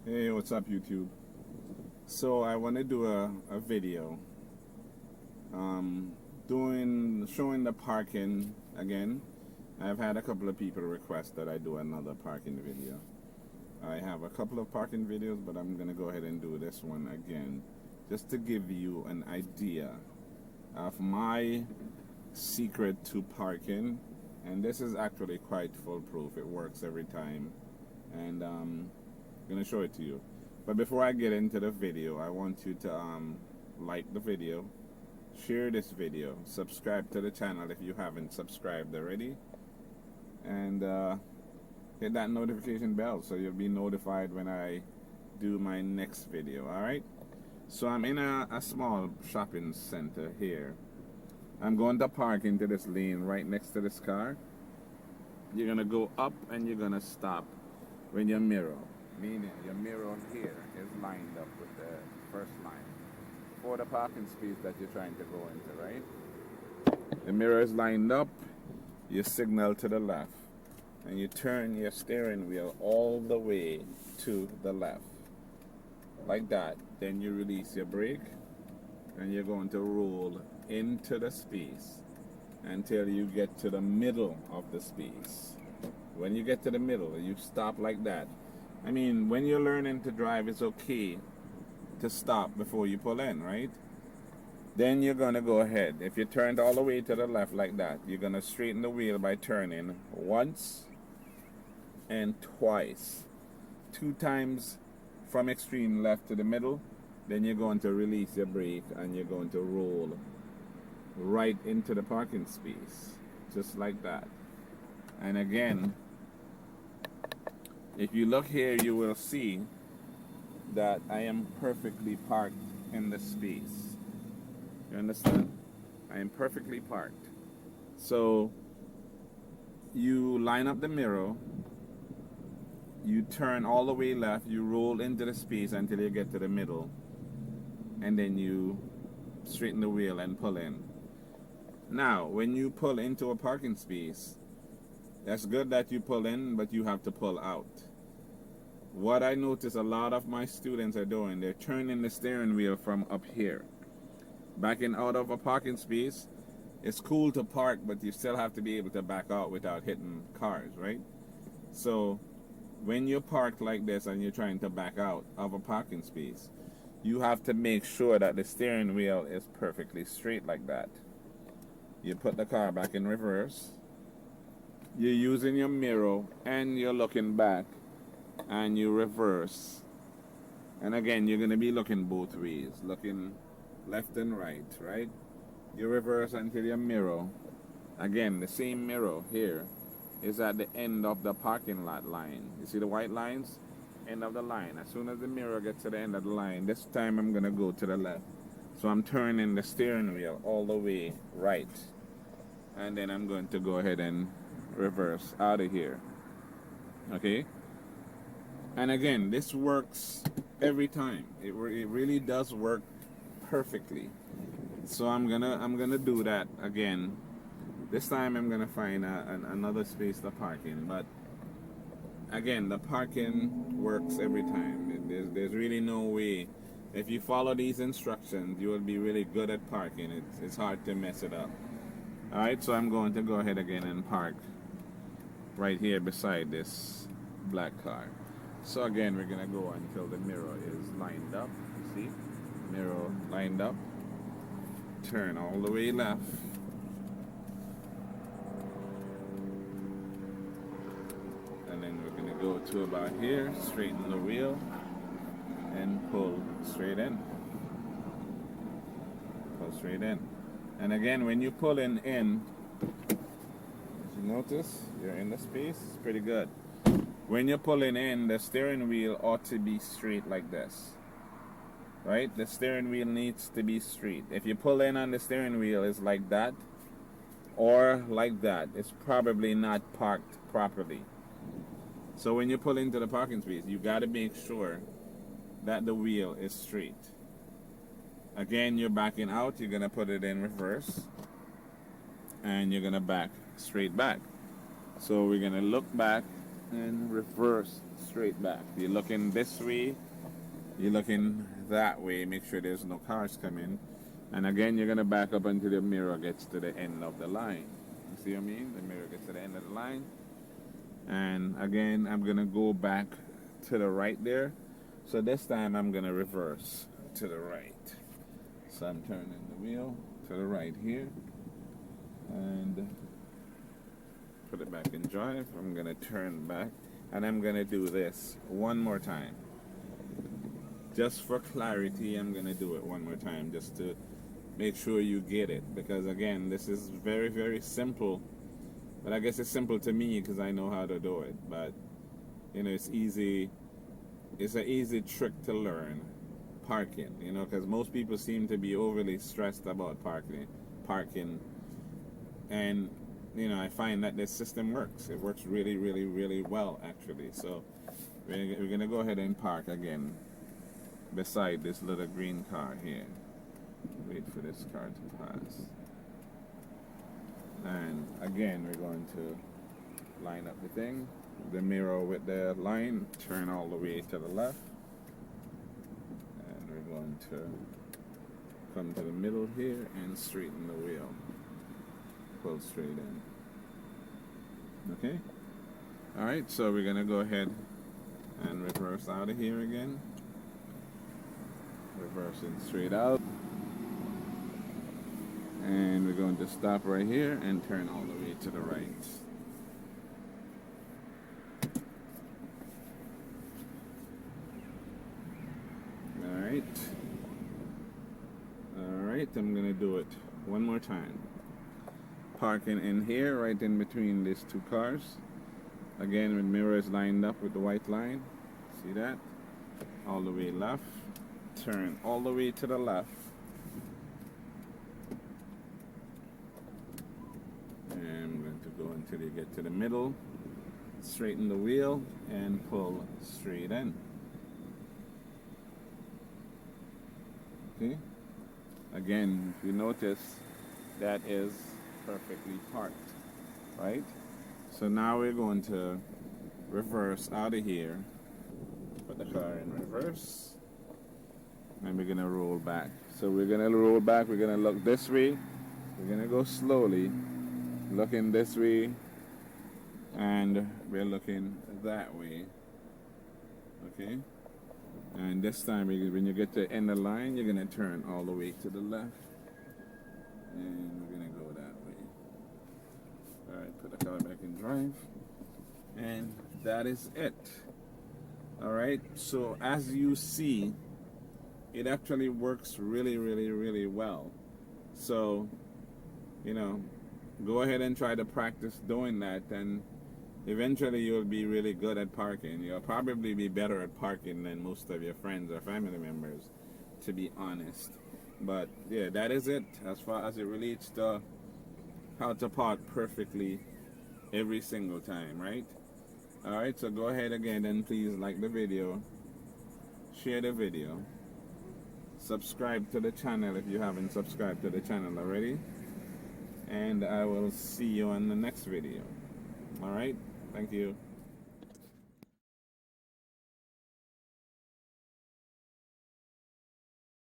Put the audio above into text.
Hey, what's up, YouTube? So I want to do a video showing the parking again. I've had a couple of people request that I do another parking video. I have a couple of parking videos, but I'm going to go ahead and do this one again just to give you an idea of my secret to parking. And this is actually quite foolproof. It works every time. And gonna show it to you. But before I get into the video, I want you to like the video, share this video, subscribe to the channel if you haven't subscribed already, and hit that notification bell so you'll be notified when I do my next video. Alright, so I'm in a small shopping center here. I'm going to park into this lane right next to this car. You're gonna go up and you're gonna stop when your mirror, meaning your mirror here, is lined up with the first line for the parking space that you're trying to go into, right? The mirror is lined up, you signal to the left, and you turn your steering wheel all the way to the left, like that. Then you release your brake, and you're going to roll into the space until you get to the middle of the space. When you get to the middle, you stop like that. I mean, when you're learning to drive, it's okay to stop before you pull in, right? Then you're going to go ahead. If you turned all the way to the left like that, you're going to straighten the wheel by turning once and twice. 2 times from extreme left to the middle. Then you're going to release your brake and you're going to roll right into the parking space. Just like that. And again, if you look here, you will see that I am perfectly parked in the space. You understand? I am perfectly parked. So you line up the mirror, you turn all the way left, you roll into the space until you get to the middle, and then you straighten the wheel and pull in. Now, when you pull into a parking space, that's good that you pull in, but you have to pull out. What I notice a lot of my students are doing, they're turning the steering wheel from up here. Backing out of a parking space, it's cool to park, but you still have to be able to back out without hitting cars, right? So when you're parked like this and you're trying to back out of a parking space, you have to make sure that the steering wheel is perfectly straight like that. You put the car back in reverse. You're using your mirror and you're looking back and you reverse. And again, you're going to be looking both ways, looking left and right, right? You reverse until your mirror, again, the same mirror here, is at the end of the parking lot line. You see the white lines? End of the line. As soon as the mirror gets to the end of the line, this time I'm going to go to the left. So I'm turning the steering wheel all the way right. And then I'm going to go ahead and reverse out of here. Okay? And again, this works every time. It really does work perfectly. So I'm gonna do that again. This time I'm gonna find another space to park in. But again, the parking works every time. There's really no way. If you follow these instructions, you will be really good at parking. It's hard to mess it up. Alright, so I'm going to go ahead again and park right here beside this black car. So again, we're gonna go until the mirror is lined up. You see? Mirror lined up. Turn all the way left. And then we're gonna go to about here, straighten the wheel, and pull straight in. Pull straight in. And again, when you pull in, as you notice, you're in the space, it's pretty good. When you're pulling in, the steering wheel ought to be straight like this. Right? The steering wheel needs to be straight. If you pull in on the steering wheel, it's like that or like that. It's probably not parked properly. So when you pull into the parking space, you got to make sure that the wheel is straight. Again, you're backing out, you're going to put it in reverse, and you're going to back straight back. So we're going to look back, and reverse straight back. You're looking this way, you're looking that way. Make sure there's no cars coming. And again, you're going to back up until the mirror gets to the end of the line. You see what I mean? The mirror gets to the end of the line. And again, I'm going to go back to the right there. So this time I'm going to reverse to the right. So I'm turning the wheel to the right here. And put it back in drive. I'm going to turn back. And I'm going to do this one more time. Just for clarity, I'm going to do it one more time just to make sure you get it, because again, this is very, very simple, but I guess it's simple to me because I know how to do it. But you know, it's an easy trick to learn, parking, you know, because most people seem to be overly stressed about parking, and you know, I find that this system works. It works really, really, really well, actually. So we're gonna go ahead and park again beside this little green car here. Wait for this car to pass. And again, we're going to line up the thing, the mirror with the line, turn all the way to the left. And we're going to come to the middle here and straighten the wheel. Pull straight in. Okay? Alright, so we're going to go ahead and reverse out of here again. Reversing straight out. And we're going to stop right here and turn all the way to the right. Alright. Alright, I'm going to do it one more time. Parking in here, right in between these two cars. Again, with mirrors lined up with the white line. See that? All the way left. Turn all the way to the left. Until you get to the middle, straighten the wheel and pull straight in. Okay, again, if you notice, that is perfectly parked, right? So now we're going to reverse out of here, put the car in reverse, and we're gonna roll back. So we're gonna roll back, we're gonna look this way, we're gonna go slowly, looking this way, and we're looking that way. Okay, and this time when you get to the end of the line, you're gonna turn all the way to the left, and we're gonna go that way. All right, put the car back in drive, and that is it. All right, so as you see, it actually works really, really, really well. So you know, go ahead and try to practice doing that, and eventually you'll be really good at parking. You'll probably be better at parking than most of your friends or family members, to be honest. But yeah, that is it as far as it relates to how to park perfectly every single time, right? Alright, so go ahead again and please like the video, share the video, subscribe to the channel if you haven't subscribed to the channel already, and I will see you on the next video. Alright, thank you.